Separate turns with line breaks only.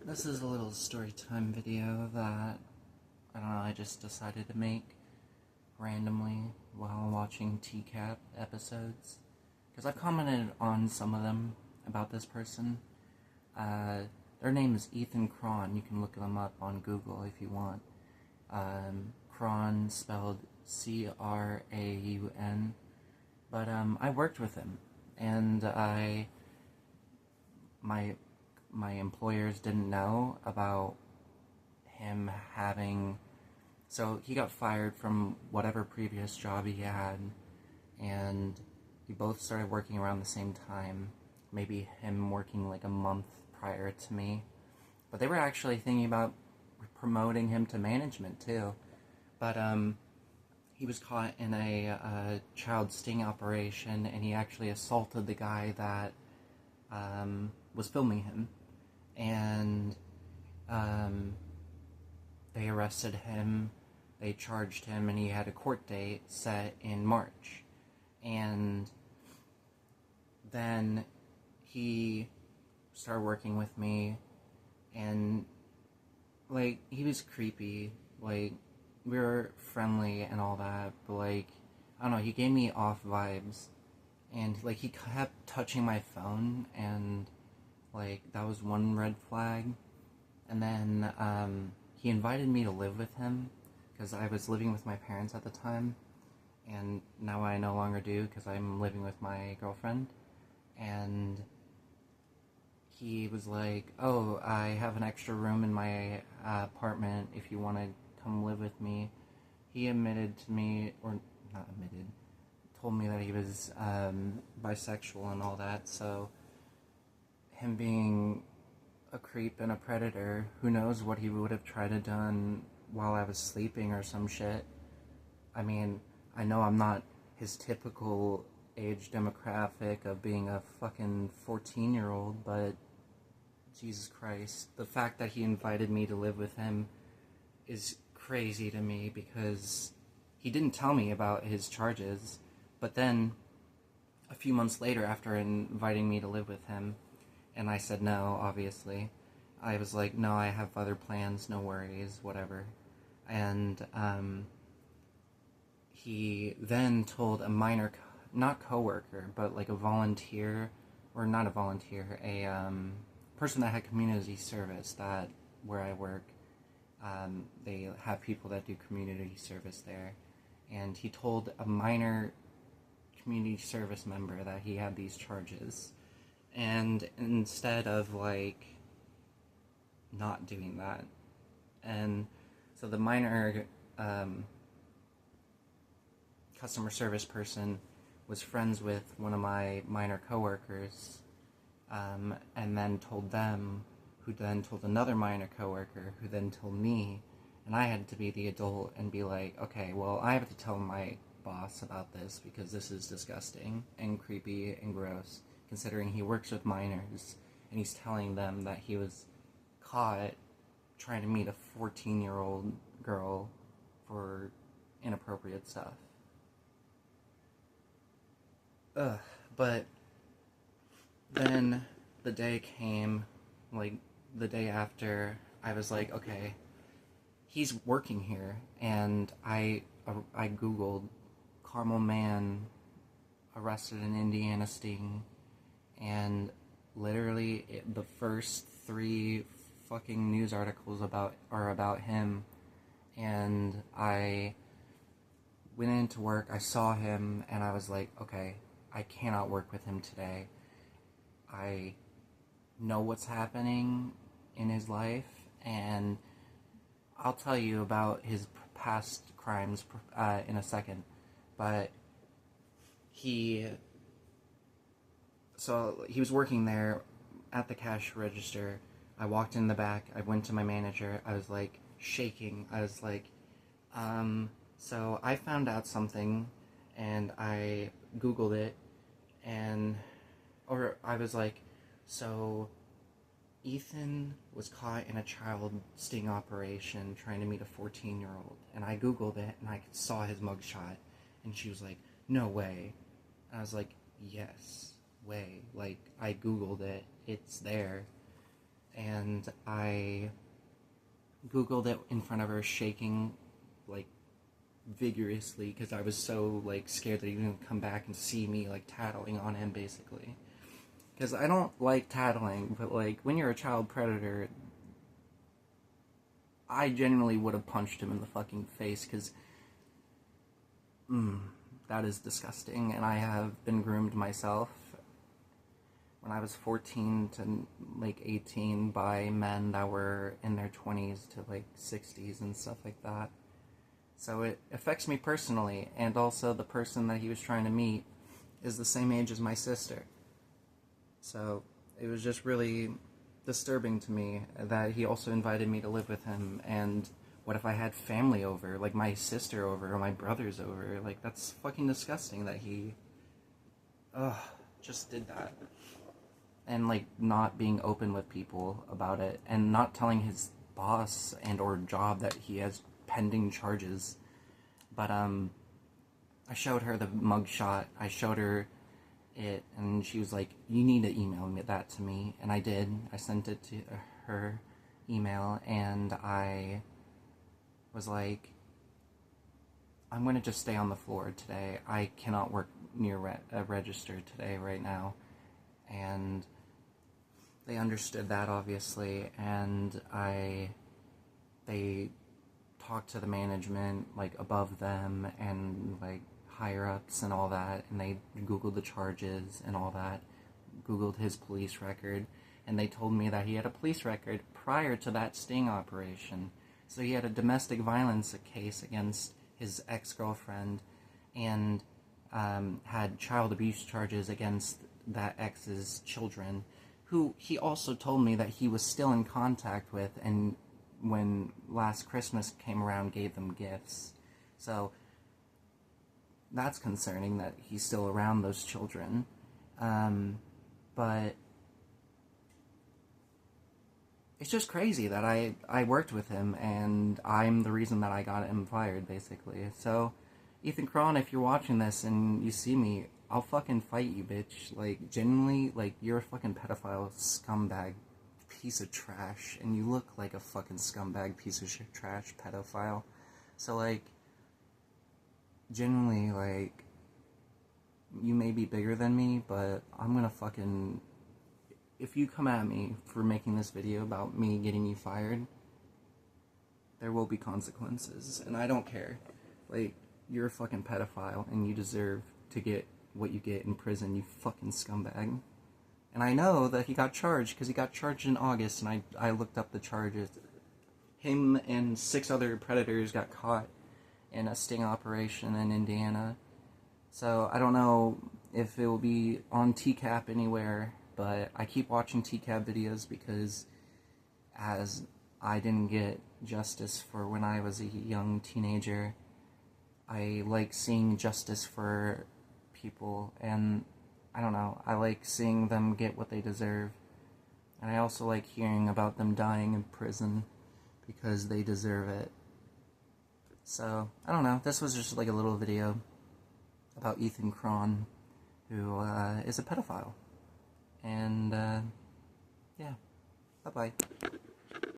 This is a little story time video that, I don't know, I just decided to make randomly while watching TCAP episodes. Because I've commented on some of them about this person. Their name is Ethan Craun. You can look them up on Google if you want. Craun spelled C-R-A-U-N. But I worked with him, and my employers didn't know about him having, so he got fired from whatever previous job he had, and we both started working around the same time, maybe him working like a month prior to me, but they were actually thinking about promoting him to management too, but he was caught in a child sting operation, and he actually assaulted the guy that was filming him, and they arrested him, they charged him, and he had a court date set in March. And then he started working with me, and like, he was creepy, like, we were friendly and all that, but like, I don't know, he gave me off vibes, and like, he kept touching my phone, and like, that was one red flag. And then he invited me to live with him, because I was living with my parents at the time, and now I no longer do, because I'm living with my girlfriend. And he was like, oh, I have an extra room in my apartment if you want to come live with me. He admitted to me, or not admitted, told me that he was bisexual and all that, so him being a creep and a predator, who knows what he would have tried to done while I was sleeping or some shit. I mean, I know I'm not his typical age demographic of being a fucking 14-year-old, but Jesus Christ, the fact that he invited me to live with him is crazy to me, because he didn't tell me about his charges. But then a few months later, after inviting me to live with him, and I said no, obviously, I was like, no, I have other plans, no worries, whatever. And he then told a minor, not coworker, but like a volunteer, or not a volunteer, a person that had community service, that where I work, they have people that do community service there, and he told a minor community service member that he had these charges. And instead of like not doing that, and so the minor customer service person was friends with one of my minor coworkers, and then told them, who then told another minor coworker, who then told me, and I had to be the adult and be like, okay, well, I have to tell my boss about this, because this is disgusting and creepy and gross, considering he works with minors, and he's telling them that he was caught trying to meet a 14-year-old girl for inappropriate stuff. But then the day came, like, the day after, I was like, okay, he's working here, and I googled Carmel man arrested in Indiana sting, and literally the first 3 fucking news articles are about him. And I went into work, I saw him, and I was like, okay, I cannot work with him today. I know what's happening in his life, and I'll tell you about his past crimes in a second. But he was working there at the cash register. I walked in the back, I went to my manager, I was like shaking, I was like, so I found out something, and I googled it, or I was like, so Ethan was caught in a child sting operation trying to meet a 14-year-old, and I googled it, and I saw his mugshot, and she was like, no way. And I was like, yes way, like, I googled it, it's there. and I Googled it in front of her, shaking like vigorously because I was so like scared that he was gonna come back and see me like tattling on him, basically. Because I don't like tattling, but like when you're a child predator, I genuinely would have punched him in the fucking face because that is disgusting, and I have been groomed myself when I was 14 to like 18 by men that were in their 20s to like 60s and stuff like that. So it affects me personally, and also the person that he was trying to meet is the same age as my sister. So it was just really disturbing to me that he also invited me to live with him. And what if I had family over, like my sister over or my brothers over? Like, that's fucking disgusting that he just did that. And like not being open with people about it, and not telling his boss and or job that he has pending charges. But I showed her the mugshot. I showed her it, and she was like, "You need to email me that to me," and I did. I sent it to her email, and I was like, "I'm going to just stay on the floor today. I cannot work near a register today right now." And they understood that, obviously, and they talked to the management, like, above them, and, like, higher-ups and all that, and they Googled the charges and all that, Googled his police record, and they told me that he had a police record prior to that sting operation. So he had a domestic violence case against his ex-girlfriend, and had child abuse charges against that ex's children, who he also told me that he was still in contact with, and when last Christmas came around gave them gifts. So that's concerning that he's still around those children. But it's just crazy that I worked with him, and I'm the reason that I got him fired, basically. So, Ethan Craun, if you're watching this and you see me, I'll fucking fight you, bitch. Like, genuinely, like, you're a fucking pedophile scumbag piece of trash, and you look like a fucking scumbag piece of trash pedophile. So, like, genuinely, like, you may be bigger than me, but I'm gonna fucking... If you come at me for making this video about me getting you fired, there will be consequences, and I don't care. Like, you're a fucking pedophile, and you deserve to get what you get in prison, you fucking scumbag. And I know that he got charged, because he got charged in August, and I looked up the charges. Him and 6 other predators got caught in a sting operation in Indiana. So, I don't know if it will be on TCAP anywhere, but I keep watching TCAP videos because as I didn't get justice for when I was a young teenager, I like seeing justice for people, and I don't know, I like seeing them get what they deserve, and I also like hearing about them dying in prison because they deserve it. So, I don't know, this was just like a little video about Ethan Craun, who is a pedophile. And, yeah, bye-bye.